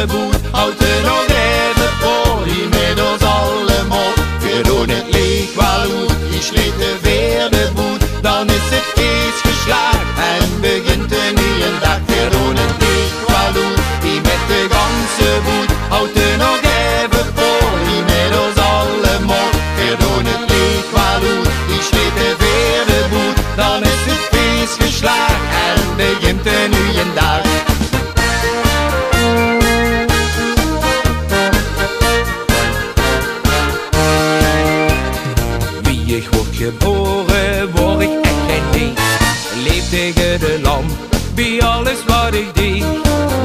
ganse boet houdt er nog even voor hier met ons allemaal. We doen het licht wel goed, die sleten weer de boet. Dan is het feest geslaagd en begint een nieuwe dag. We doen het licht wel goed, die met de ganse boet houdt er nog even voor hier met ons allemaal. We doen het licht wel goed, die sleten weer de boet. Dan is het feest geslaagd en begint een nieuwe dag. Ik word geboren, word ik echt geen ding. Leef tegen de lamp, bij alles wat ik deed.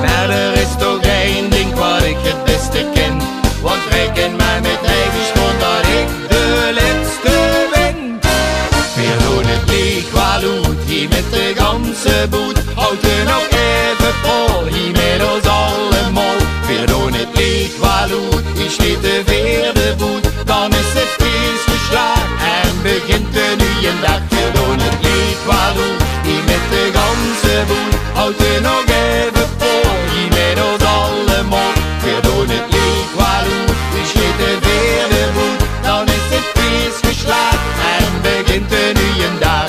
Maar er is toch één ding wat ik het beste ken. Want reken mij met eigen stond dat ik de laatste ben. We doen het licht wel goed, hier met de ganse boet. Houd er nog even vol, hier met ons allemaal. We doen het licht wel goed, hier steekt er weer de boet. Dan is het feest geslaagd en begint een nieuwe dag. We doen het licht wel goed, hier met de ganse boet. Houd er nog even vol, hier met ons allemaal. We doen het licht wel goed, hier steekt er weer de boet. Dan is het feest geslaagd en begint een nieuwe dag.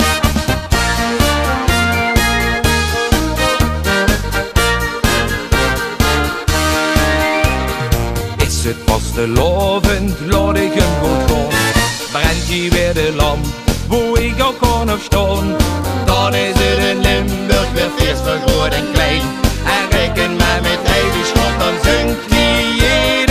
Is het vastelovend, laat ik hem goed gaan. Brennt hier weer de lamp, wo ik ook kan opstaan. Dan is het in Limburg weer feest voor groot en klein. En reken mij met heilig schot, dan zingt niet jeder.